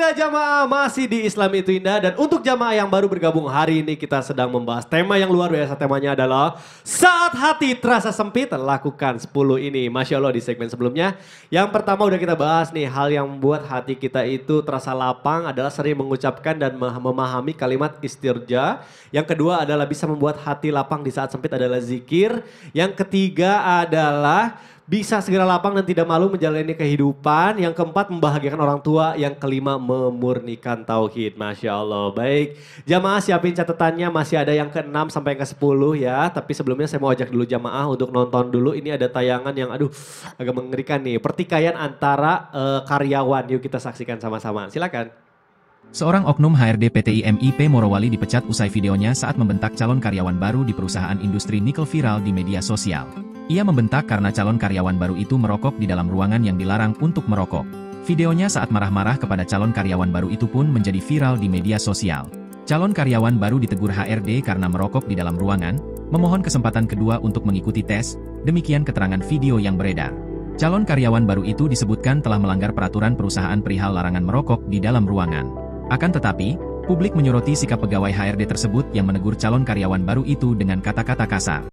Alhamdulillah jamaah masih di Islam itu indah. Dan untuk jamaah yang baru bergabung hari ini kita sedang membahas tema yang luar biasa. Temanya adalah saat hati terasa sempit lakukan 10 ini. Masya Allah di segmen sebelumnya. Yang pertama udah kita bahas nih, hal yang membuat hati kita itu terasa lapang adalah sering mengucapkan dan memahami kalimat istirja. Yang kedua adalah bisa membuat hati lapang di saat sempit adalah zikir. Yang ketiga adalah bisa segera lapang dan tidak malu menjalani kehidupan. Yang keempat membahagiakan orang tua. Yang kelima memurnikan tauhid. Masya Allah. Baik, jamaah siapin catatannya, masih ada yang ke-6 sampai ke-10 ya. Tapi sebelumnya saya mau ajak dulu jamaah untuk nonton dulu. Ini ada tayangan yang agak mengerikan nih. Pertikaian antara karyawan. Yuk kita saksikan sama-sama. Silakan. Seorang oknum HRD PT IMIP Morowali dipecat usai videonya saat membentak calon karyawan baru di perusahaan industri nikel viral di media sosial. Ia membentak karena calon karyawan baru itu merokok di dalam ruangan yang dilarang untuk merokok. Videonya saat marah-marah kepada calon karyawan baru itu pun menjadi viral di media sosial. Calon karyawan baru ditegur HRD karena merokok di dalam ruangan, memohon kesempatan kedua untuk mengikuti tes, demikian keterangan video yang beredar. Calon karyawan baru itu disebutkan telah melanggar peraturan perusahaan perihal larangan merokok di dalam ruangan. Akan tetapi, publik menyoroti sikap pegawai HRD tersebut yang menegur calon karyawan baru itu dengan kata-kata kasar.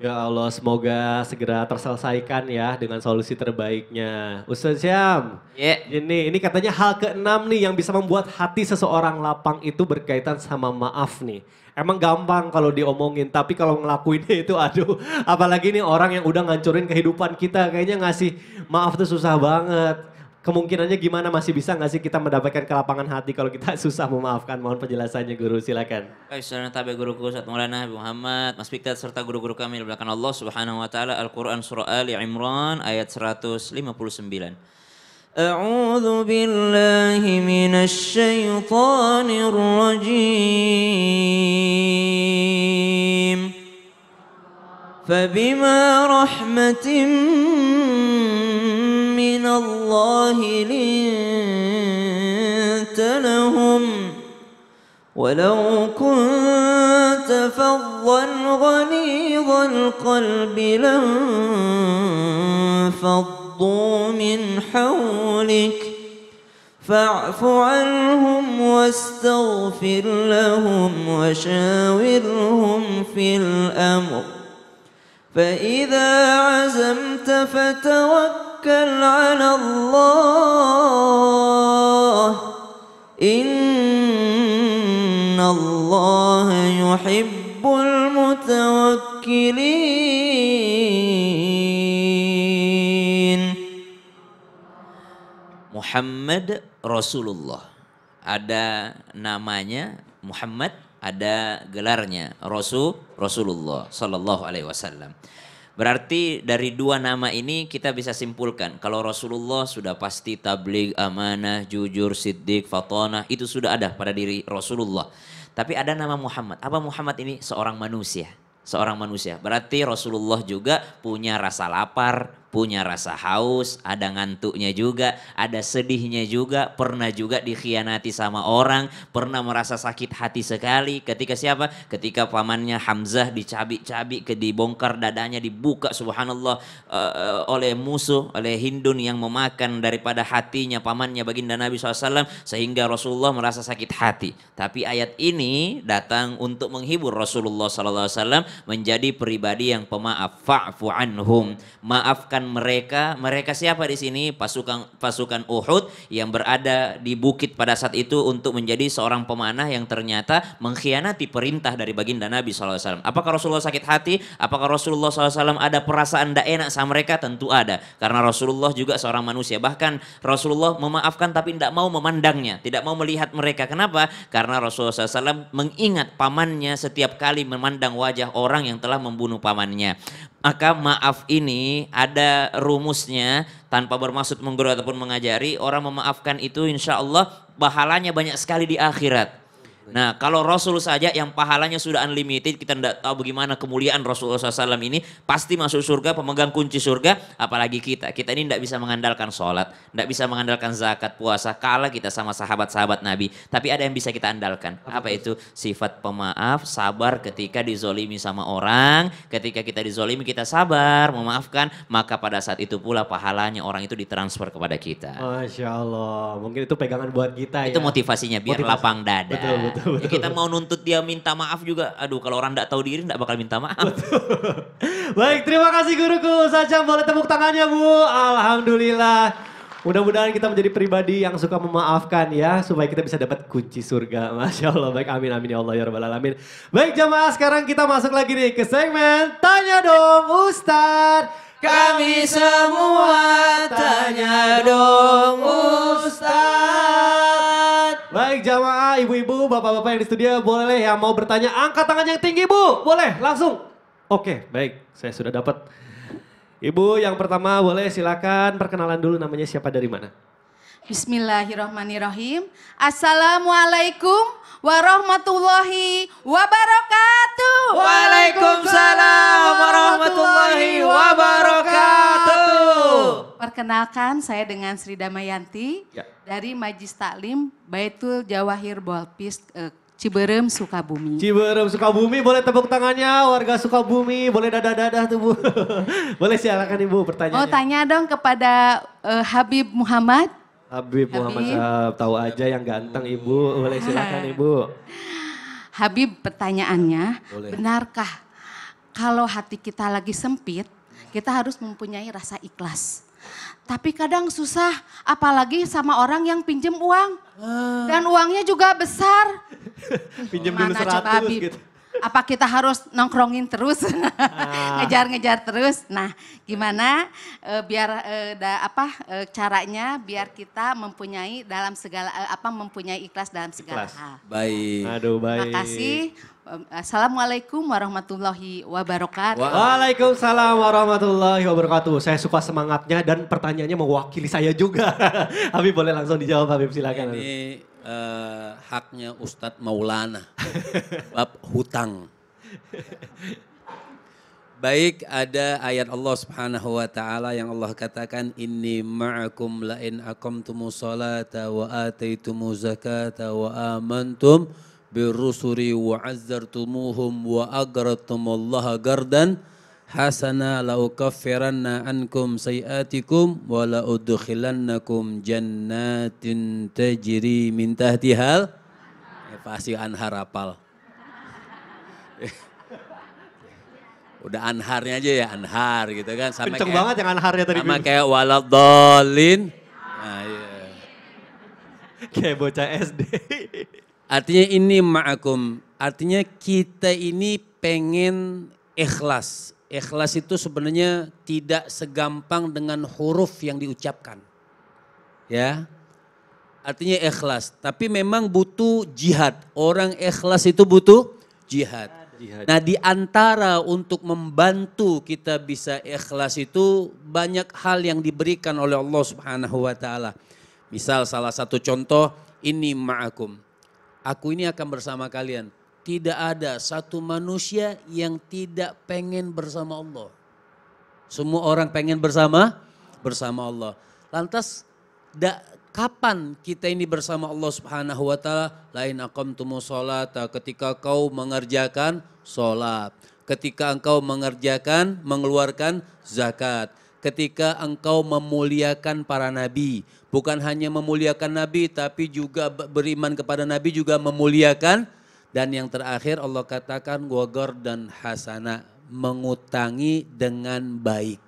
Ya Allah, semoga segera terselesaikan ya dengan solusi terbaiknya. Ustaz Syam, ini katanya hal ke-6 nih yang bisa membuat hati seseorang lapang itu berkaitan sama maaf nih. Emang gampang kalau diomongin, tapi kalau ngelakuinnya itu apalagi nih orang yang udah ngancurin kehidupan kita, kayaknya ngasih maaf tuh susah banget. Kemungkinannya gimana, masih bisa nggak sih kita mendapatkan kelapangan hati kalau kita susah memaafkan? Mohon penjelasannya guru, silakan. Baik, saudara tabi guruku Ustaz Maulana Habib Muhammad, Mas Fiktat serta guru-guru kami di belakang Allah Subhanahu wa taala. Al-Qur'an surah Ali Imran ayat 159. A'udzu billahi minasy syaithanir rajim. Fabima rahmatin من الله لنت لهم ولو كنت فظا غليظ القلب لانفضوا من حولك فاعف عنهم واستغفر لهم وشاورهم في الأمر فإذا عزمت فتوكل على الله إن الله يحب المتوكلين. Muhammad Rasulullah, ada namanya Muhammad, ada gelarnya Rasulullah Sallallahu Alaihi Wasallam. Berarti dari dua nama ini kita bisa simpulkan kalau Rasulullah sudah pasti tabligh, amanah, jujur, siddiq, fatonah, itu sudah ada pada diri Rasulullah. Tapi ada nama Muhammad. Apa Muhammad ini? Seorang manusia. Seorang manusia. Berarti Rasulullah juga punya rasa lapar, punya rasa haus, ada ngantuknya juga, ada sedihnya juga, pernah juga dikhianati sama orang, pernah merasa sakit hati sekali ketika siapa? Ketika pamannya Hamzah dicabik-cabik, dibongkar dadanya, dibuka subhanallah oleh musuh, oleh Hindun yang memakan daripada hatinya pamannya baginda Nabi SAW, sehingga Rasulullah merasa sakit hati. Tapi ayat ini datang untuk menghibur Rasulullah SAW menjadi pribadi yang pemaaf. Fa'fu anhum, maafkan mereka. Mereka siapa di sini? Pasukan Uhud yang berada di bukit pada saat itu untuk menjadi seorang pemanah yang ternyata mengkhianati perintah dari baginda Nabi SAW. Apakah Rasulullah sakit hati? Apakah Rasulullah SAW ada perasaan tidak enak sama mereka? Tentu ada. Karena Rasulullah juga seorang manusia. Bahkan Rasulullah memaafkan tapi tidak mau memandangnya, tidak mau melihat mereka. Kenapa? Karena Rasulullah SAW mengingat pamannya setiap kali memandang wajah orang yang telah membunuh pamannya. Maka maaf ini ada rumusnya, tanpa bermaksud menggurui ataupun mengajari. Orang memaafkan itu insya Allah pahalanya banyak sekali di akhirat. Nah kalau Rasul saja yang pahalanya sudah unlimited, kita tidak tahu bagaimana kemuliaan Rasulullah SAW ini, pasti masuk surga, pemegang kunci surga, apalagi kita. Kita ini tidak bisa mengandalkan sholat, tidak bisa mengandalkan zakat, puasa, kalah kita sama sahabat-sahabat Nabi. Tapi ada yang bisa kita andalkan. Apa itu? Sifat pemaaf, sabar ketika dizolimi sama orang, ketika kita dizolimi kita sabar, memaafkan, maka pada saat itu pula pahalanya orang itu ditransfer kepada kita. Masya Allah, mungkin itu pegangan buat kita ya. Itu motivasinya biar Motivasi. lapang dada. Betul. Ya, kita mau nuntut dia minta maaf juga. Aduh kalau orang tidak tahu diri tidak bakal minta maaf. Baik, terima kasih guruku. Saja boleh tepuk tangannya Bu. Alhamdulillah. Mudah-mudahan kita menjadi pribadi yang suka memaafkan ya. Supaya kita bisa dapat kunci surga. Masya Allah. Baik, amin amin ya Allah ya Rabbal Alamin. Baik jamaah, sekarang kita masuk lagi nih ke segmen Tanya Dong Ustadz. Kami semua tanya dong Ustadz. Baik jamaah, ibu-ibu, bapak-bapak yang di studio boleh yang mau bertanya angkat tangannya yang tinggi Bu. Boleh langsung. Oke, baik. Saya sudah dapat. Ibu yang pertama boleh silakan perkenalan dulu namanya siapa dari mana? Bismillahirrahmanirrahim. Assalamualaikum warahmatullahi wabarakatuh. Waalaikumsalam warahmatullahi wabarakatuh. Perkenalkan saya dengan Sri Damayanti Ya. dari Majlis Taklim Baitul Jawahir Bolpis Ciberem Sukabumi. Ciberem Sukabumi, boleh tepuk tangannya warga Sukabumi, boleh dadah-dadah tuh Bu. Boleh silakan Ibu pertanyaannya. Mau tanya dong kepada Habib Muhammad. Habib Muhammad Habib. Syahab, tahu aja yang ganteng Ibu, boleh silakan Ibu. Habib pertanyaannya, Boleh. benarkah kalau hati kita lagi sempit, kita harus mempunyai rasa ikhlas. Tapi kadang susah, apalagi sama orang yang pinjem uang. Dan uangnya juga besar. Pinjam dulu Mana coba 100 Habib? gitu. Apa kita harus nongkrongin terus, ngejar-ngejar terus? Nah, gimana biar caranya biar kita mempunyai dalam segala mempunyai ikhlas dalam segala Ikhlas. hal. Baik. Aduh baik. Terima kasih. Assalamualaikum warahmatullahi wabarakatuh. Waalaikumsalam warahmatullahi wabarakatuh. Saya suka semangatnya dan pertanyaannya mewakili saya juga. Habib boleh langsung dijawab Habib silakan. Ini haknya Ustadz Maulana. Bab hutang. Baik, ada ayat Allah Subhanahu wa taala yang Allah katakan inni ma'akum la in aqamtumus salata wa ataitumuz zakata wa amantum birrusuli wa azzartumuhum wa aqradtumullaha gardan hasana la ukaffiranna ankum sayiatikum wa la udkhilannakum jannatin tajri min tahtihal pasti anhar apal. Udah anharnya aja ya anhar gitu kan sama Kenceng kayak, banget yang anharnya tadi. sama Bim. kayak waladhdallin. Nah, iya. Kayak bocah SD. Artinya ini ma'akum, artinya kita ini pengen ikhlas. Ikhlas itu sebenarnya tidak segampang dengan huruf yang diucapkan. Ya. Artinya ikhlas, tapi memang butuh jihad. Orang ikhlas itu butuh jihad. Nah di antara untuk membantu kita bisa ikhlas itu banyak hal yang diberikan oleh Allah Subhanahu wa taala. Misal salah satu contoh, ini ma'akum. Aku ini akan bersama kalian. Tidak ada satu manusia yang tidak pengen bersama Allah. Semua orang pengen bersama Allah. Lantas kapan kita ini bersama Allah Subhanahu wa taala? Lain aqamtumus sholata, ketika kau mengerjakan salat, ketika engkau mengeluarkan zakat, ketika engkau memuliakan para nabi. Bukan hanya memuliakan nabi tapi juga beriman kepada nabi juga memuliakan. Dan yang terakhir Allah katakan wagar dan hasana, mengutangi dengan baik.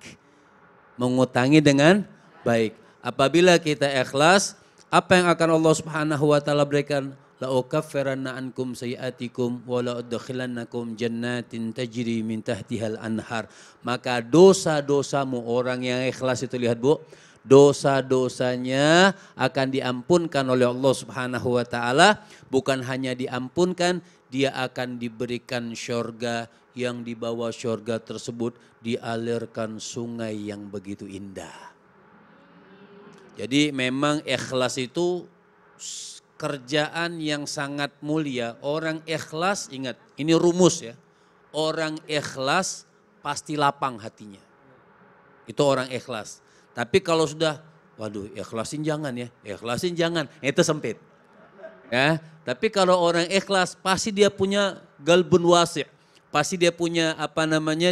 Mengutangi dengan baik. Apabila kita ikhlas, apa yang akan Allah Subhanahu wa taala berikan? La ukaffiranna ankum sayiatikum wa la udkhilannakum jannatin tajri min tahtihal anhar. Maka dosa-dosamu, orang yang ikhlas itu lihat Bu, dosa-dosanya akan diampunkan oleh Allah Subhanahu wa taala, bukan hanya diampunkan, dia akan diberikan syurga yang di bawah syurga tersebut dialirkan sungai yang begitu indah. Jadi memang ikhlas itu pekerjaan yang sangat mulia. Orang ikhlas, ingat ini rumus ya. Orang ikhlas pasti lapang hatinya. Itu orang ikhlas. Tapi kalau sudah, waduh ikhlasin jangan ya, ikhlasin jangan. Itu sempit. Ya, tapi kalau orang ikhlas pasti dia punya galbun wasi'. Pasti dia punya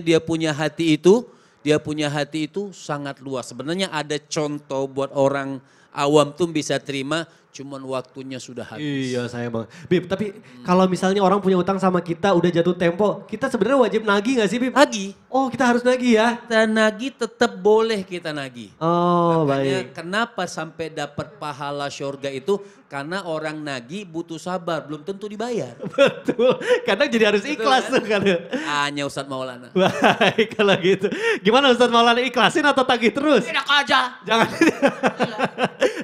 dia punya hati itu, sangat luas. Sebenarnya ada contoh buat orang awam tuh bisa terima, cuman waktunya sudah habis. Iya saya bang. Bib, tapi kalau misalnya orang punya utang sama kita udah jatuh tempo, kita sebenarnya wajib nagih gak sih Bib? Nagih. Oh kita harus nagih ya? Kita nagih tetap boleh kita nagih. Oh Makanya baik. kenapa sampai dapat pahala syurga itu? Karena orang nagih butuh sabar, belum tentu dibayar. Betul, kadang jadi harus ikhlas tuh kan. Hanya Ustadz Maulana. Baik kalau gitu. Gimana Ustadz Maulana, ikhlasin atau tagih terus? Enak aja. Jangan.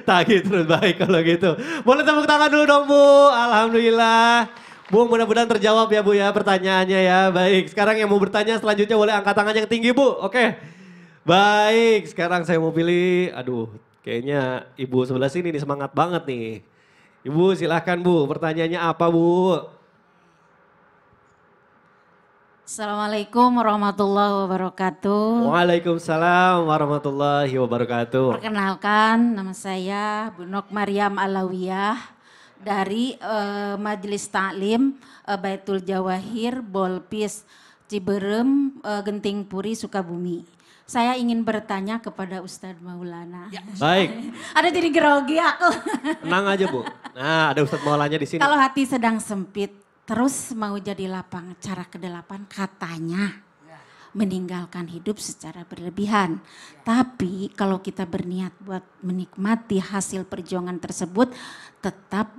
Tagih terus, baik kalau gitu. Boleh tepuk tangan dulu dong Bu, Alhamdulillah. Bu mudah-mudahan terjawab ya Bu ya pertanyaannya ya. Baik, sekarang yang mau bertanya selanjutnya boleh angkat tangan yang tinggi Bu, oke. Baik, sekarang saya mau pilih, aduh kayaknya Ibu sebelah sini nih semangat banget nih. Ibu silahkan Bu, pertanyaannya apa Bu? Assalamualaikum warahmatullahi wabarakatuh. Waalaikumsalam warahmatullahi wabarakatuh. Perkenalkan, nama saya Bu Nok Mariam Alawiyah dari Majelis Taklim Baitul Jawahir Bolpis Ciberem Genting Puri Sukabumi. Saya ingin bertanya kepada Ustadz Maulana. Baik, Ada jadi grogi aku. tenang aja Bu. Nah ada Ustadz Maulanya di sini. Kalau hati sedang sempit, terus mau jadi lapang, cara ke-8 katanya meninggalkan hidup secara berlebihan. Tapi kalau kita berniat buat menikmati hasil perjuangan tersebut, tetap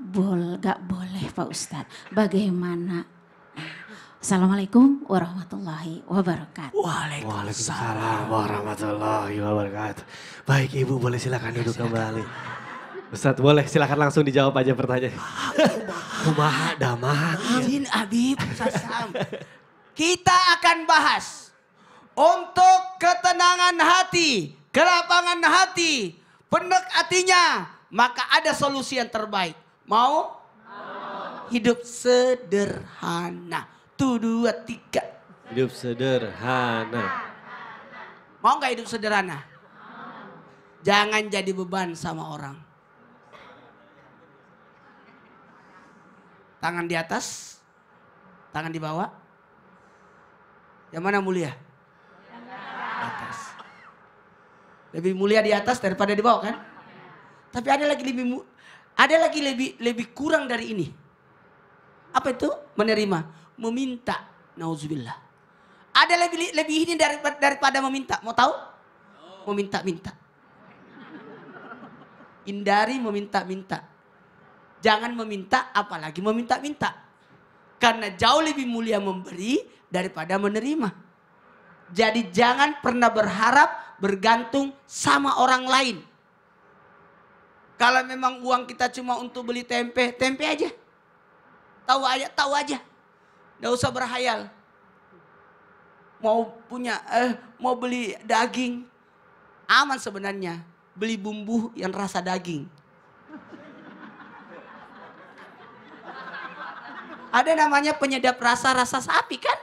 gak boleh Pak Ustadz. Bagaimana? Assalamualaikum warahmatullahi wabarakatuh. Waalaikumsalam warahmatullahi wabarakatuh. Baik Ibu boleh silakan duduk kembali. Ustadz boleh silakan langsung dijawab aja pertanyaan. Kumaha damang. Amin Habib Sasam. Kita akan bahas untuk ketenangan hati, kelapangan hati, penek hatinya, maka ada solusi yang terbaik. Mau? Hidup sederhana. 1, 2, 3. Hidup sederhana. Mau nggak hidup sederhana? Jangan jadi beban sama orang. Tangan di atas, tangan di bawah. Yang mana mulia? Atas. Lebih mulia di atas daripada di bawah kan? Tapi ada lagi lebih kurang dari ini. Apa itu? Menerima, meminta. Nauzubillah. Ada lebih ini daripada meminta. Mau tahu? Meminta-minta. Hindari meminta-minta. Jangan meminta apalagi meminta-minta. Karena jauh lebih mulia memberi daripada menerima. Jadi jangan pernah berharap bergantung sama orang lain. Kalau memang uang kita cuma untuk beli tempe, tempe aja. Tahu aja. Nggak usah berhayal. Mau beli daging. Aman sebenarnya. Beli bumbu yang rasa daging. Ada namanya penyedap rasa sapi kan?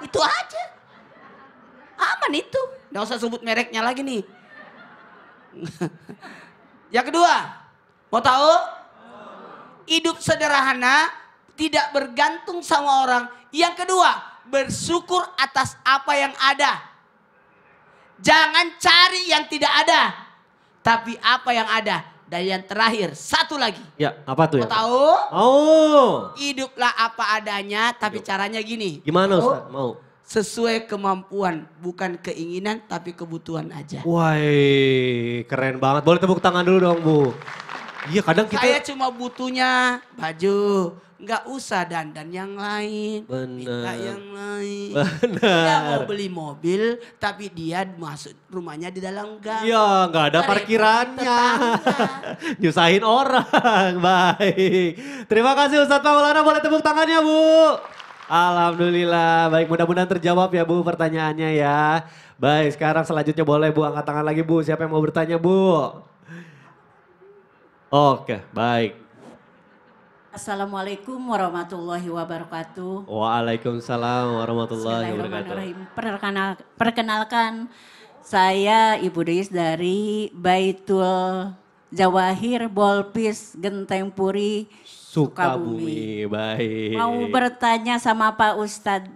Itu aja. Aman itu. Nggak usah sebut mereknya lagi nih. Yang kedua, mau tahu? Hidup sederhana, tidak bergantung sama orang. Yang kedua, bersyukur atas apa yang ada. Jangan cari yang tidak ada, tapi apa yang ada. Dan yang terakhir, satu lagi. Ya, apa tuh Mau ya? tahu? Oh. Hiduplah apa adanya, tapi caranya gini. Gimana Mau? Ustaz? Mau. Sesuai kemampuan, bukan keinginan, tapi kebutuhan aja. Wah, keren banget. Boleh tepuk tangan dulu dong, Bu. Iya, kadang kita Saya cuma butuhnya baju, nggak usah dandan yang lain, Bener. minta yang lain. Bener. Dia mau beli mobil, tapi dia masuk rumahnya di dalam gang. Iya, nggak ada Repot parkirannya. tetangga. Nyusahin orang. Baik. Terima kasih Ustadz Maulana. Boleh tepuk tangannya, Bu. Alhamdulillah. Baik, mudah-mudahan terjawab ya, Bu, pertanyaannya ya. Baik, sekarang selanjutnya boleh, Bu, angkat tangan lagi, Bu. Siapa yang mau bertanya, Bu? Oke, baik. Assalamualaikum warahmatullahi wabarakatuh. Waalaikumsalam warahmatullahi wabarakatuh. Bismillahirrahmanirrahim. Perkenalkan, saya Ibu Deis dari Baitul Jawahir Bolpis Genteng Puri Sukabumi. Baik. Mau bertanya sama Pak Ustadz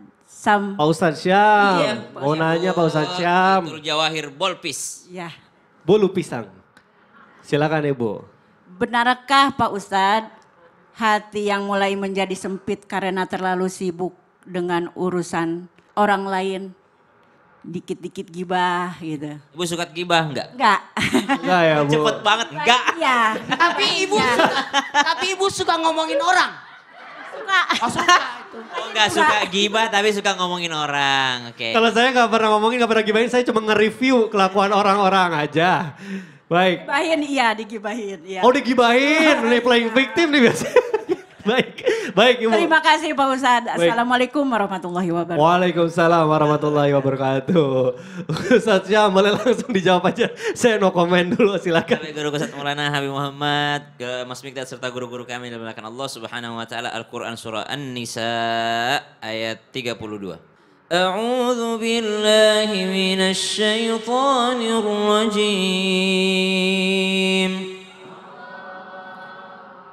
Pak Ustadz Syam. Iya, Mau nanya Pak Ustadz Syam. Baitul Jawahir Bolpis. Ya, Bolu pisang. Silakan Ibu. benarkah Pak Ustadz hati yang mulai menjadi sempit karena terlalu sibuk dengan urusan orang lain, dikit-dikit gibah gitu? Ibu suka gibah enggak? Enggak. Enggak ya Bu. Cepet banget, enggak. Iya. Tapi ibu suka ngomongin orang. Suka. Oh, suka itu. Oh enggak suka gibah tapi suka ngomongin orang. Oke. Kalau saya nggak pernah ngomongin, nggak pernah gibahin, saya cuma nge-review kelakuan orang-orang aja. Baik. Gibahin, iya digibahin. Iya. Oh digibahin, nih playing victim nih biasanya. Baik Ibu. Terima kasih Pak Ustadz. Baik. Assalamualaikum warahmatullahi wabarakatuh. Waalaikumsalam warahmatullahi wabarakatuh. Ustadz Syam boleh langsung dijawab aja. Saya no komen dulu silakan. Kami Guru Ustaz Maulana Habib Muhammad, Mas Mikdad serta guru-guru kami yang dimuliakan Allah Subhanahu wa taala. Al-Qur'an surah An-Nisa ayat 32. A'udzu billahi minasy syaithanir rajim.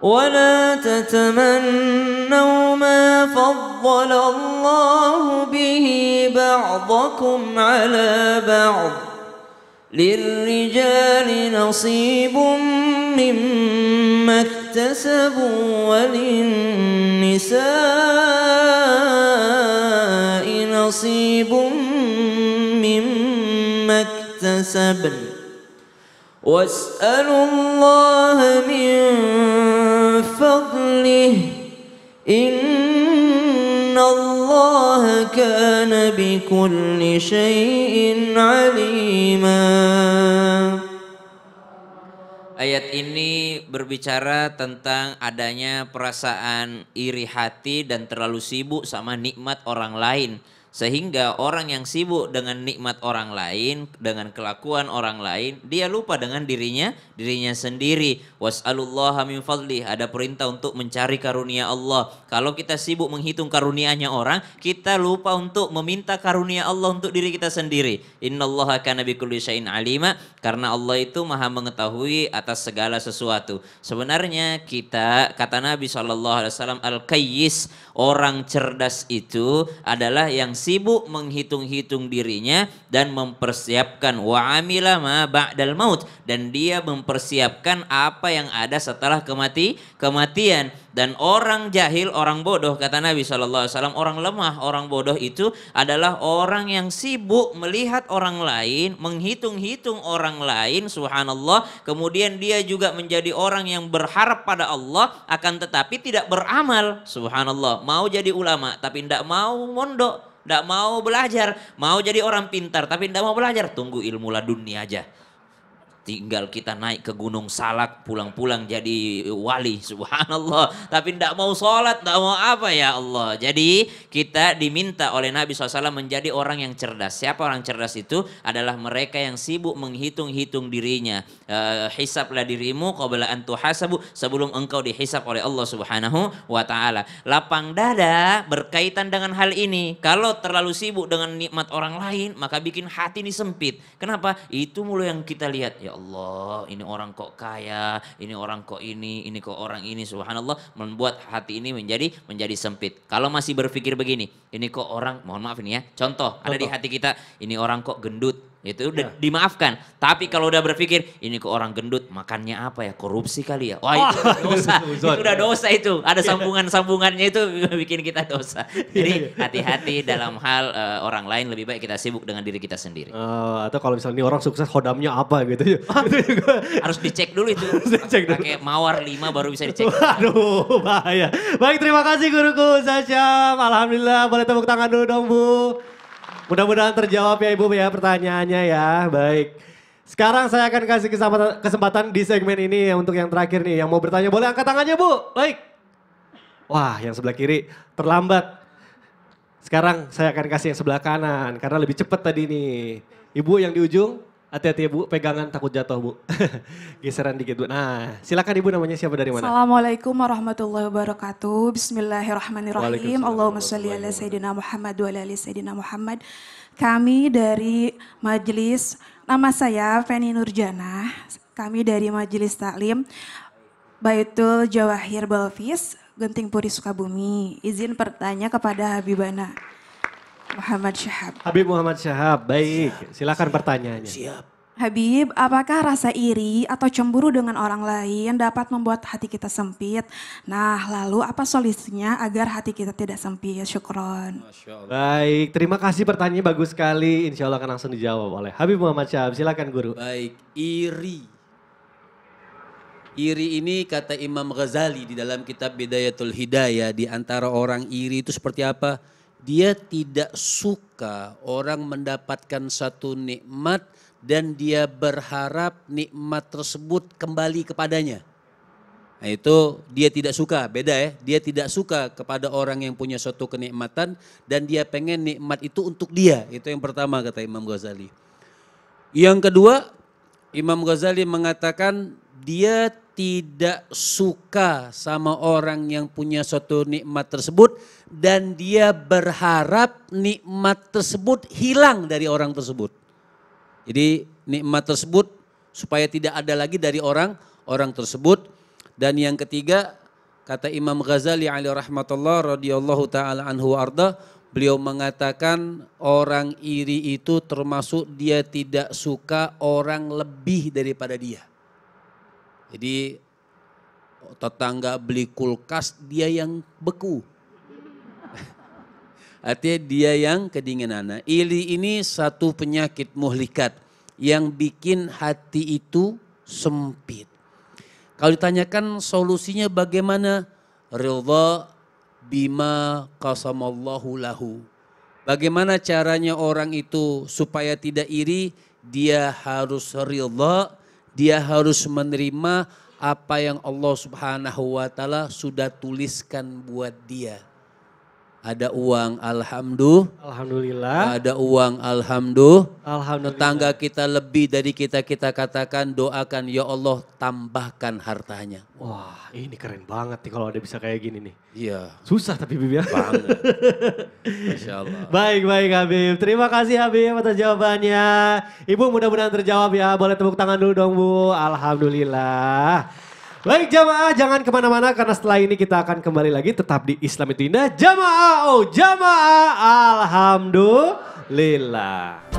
ولا تتمنوا ما فضل الله به بعضكم على بعض للرجال نصيب مما اكتسبوا وللنساء نصيب مما اكتسبن واسألوا الله من فضله إن الله كان بكل شيء عليما. Ayat ini berbicara tentang adanya perasaan iri hati dan terlalu sibuk sama nikmat orang lain. Sehingga orang yang sibuk dengan nikmat orang lain, dengan kelakuan orang lain, dia lupa dengan dirinya sendiri. Was'alullaha min fadlih, ada perintah untuk mencari karunia Allah. Kalau kita sibuk menghitung karunianya orang, kita lupa untuk meminta karunia Allah untuk diri kita sendiri. Innallaha kana bikulli syai'in alima, karena Allah itu maha mengetahui atas segala sesuatu. Sebenarnya kita, kata Nabi SAW, al-kayyis, orang cerdas itu adalah yang sibuk menghitung-hitung dirinya dan mempersiapkan wa amila ma ba'dal maut, dan dia mempersiapkan apa yang ada setelah kematian. Dan orang jahil, orang bodoh, kata Nabi SAW, orang lemah, orang bodoh itu adalah orang yang sibuk melihat orang lain, menghitung-hitung orang lain, subhanallah. Kemudian dia juga menjadi orang yang berharap pada Allah, akan tetapi tidak beramal, subhanallah. Mau jadi ulama tapi tidak mau mondok, tidak mau belajar. Mau jadi orang pintar tapi tidak mau belajar. Tunggu ilmu laduni aja. Tinggal kita naik ke Gunung Salak, pulang-pulang jadi wali, subhanallah. Tapi tidak mau sholat, tidak mau apa, ya Allah. Jadi kita diminta oleh Nabi SAW menjadi orang yang cerdas. Siapa orang cerdas itu? Adalah mereka yang sibuk menghitung-hitung dirinya. Hisablah dirimu qabla an tuhasabu, sebelum engkau dihisab oleh Allah Subhanahu wa taala. Lapang dada berkaitan dengan hal ini. Kalau terlalu sibuk dengan nikmat orang lain, maka bikin hati ini sempit. Kenapa? Itu mulu yang kita lihat. Ya Allah, ini orang kok kaya, ini orang kok ini kok orang ini, subhanallah, membuat hati ini menjadi sempit. Kalau masih berpikir begini, ini kok orang, mohon maaf ini ya, contoh. Ada di hati kita, ini orang kok gendut. Itu udah dimaafkan. Tapi kalau udah berpikir, ini ke orang gendut, makannya apa ya? Korupsi kali ya? Wah, itu dosa. Itu udah dosa itu. Ada sambungan-sambungannya itu bikin kita dosa. Jadi hati-hati dalam hal orang lain, lebih baik kita sibuk dengan diri kita sendiri. Atau kalau misalnya ini orang sukses, hodamnya apa gitu. Itu juga harus dicek dulu itu. Dicek dulu. Pakai mawar 5 baru bisa dicek. Aduh, bahaya. Baik, terima kasih guruku Syam. Alhamdulillah, boleh tepuk tangan dulu dong Bu. Mudah-mudahan terjawab ya Ibu ya pertanyaannya ya. Baik. Sekarang saya akan kasih kesempatan di segmen ini untuk yang terakhir nih. Yang mau bertanya boleh angkat tangannya Bu. Baik. Wah, yang sebelah kiri terlambat. Sekarang saya akan kasih yang sebelah kanan karena lebih cepat tadi nih. Ibu yang di ujung. Hati-hati ya Bu, pegangan takut jatuh Bu. Geseran dikit Bu. Nah, silakan Ibu, namanya siapa dari mana? Assalamualaikum warahmatullahi wabarakatuh. Bismillahirrahmanirrahim. Waalaikumsalam Allahumma sholli ala sayyidina Muhammad wa ala ali sayyidina Muhammad. Kami dari Majelis, nama saya Feni Nurjana. Kami dari Majelis Taklim Baitul Jawahir Balfis, Genting Puri Sukabumi. Izin bertanya kepada Habibana Muhammad Syahab. Habib Muhammad Syahab, baik. Silakan pertanyaannya. Siap. Habib, apakah rasa iri atau cemburu dengan orang lain dapat membuat hati kita sempit? Nah, lalu apa solusinya agar hati kita tidak sempit? Syukron. Baik, terima kasih pertanyaannya bagus sekali. Insya Allah akan langsung dijawab oleh Habib Muhammad Syahab. Silakan Guru. Baik, iri. Iri ini kata Imam Ghazali di dalam kitab Bidayatul Hidayah, di antara orang iri itu seperti apa? Dia tidak suka orang mendapatkan satu nikmat dan dia berharap nikmat tersebut kembali kepadanya. Nah itu dia tidak suka, beda ya. Dia tidak suka kepada orang yang punya suatu kenikmatan dan dia pengen nikmat itu untuk dia. Itu yang pertama kata Imam Ghazali. Yang kedua, Imam Ghazali mengatakan dia tidak suka sama orang yang punya suatu nikmat tersebut dan dia berharap nikmat tersebut hilang dari orang tersebut. Jadi nikmat tersebut supaya tidak ada lagi dari orang tersebut. Dan yang ketiga kata Imam Ghazali alaihi rahmatullah radhiyallahu taala anhu arda, beliau mengatakan orang iri itu termasuk dia tidak suka orang lebih daripada dia. Jadi tetangga beli kulkas dia yang beku. Artinya dia yang kedinginan. Nah, iri ini satu penyakit muhlikat yang bikin hati itu sempit. Kalau ditanyakan solusinya bagaimana? Ridha bima qasamallahu lahu. Bagaimana caranya orang itu supaya tidak iri? Dia harus ridha. Dia harus menerima apa yang Allah Subhanahu wa taala sudah tuliskan buat dia. Ada uang alhamdulillah. Ada uang alhamdulillah. Tetangga kita lebih dari kita katakan doakan ya Allah tambahkan hartanya. Wah, ini keren banget nih kalau ada bisa kayak gini nih. Iya. Susah tapi Habib ya. Banget. Masya Allah. Baik Habib. Terima kasih Habib atas jawabannya. Ibu mudah-mudahan terjawab ya. Boleh tepuk tangan dulu dong Bu. Alhamdulillah. Baik jamaah, jangan kemana-mana karena setelah ini kita akan kembali lagi tetap di Islam itu Indah. Jamaah, oh jamaah, alhamdulillah.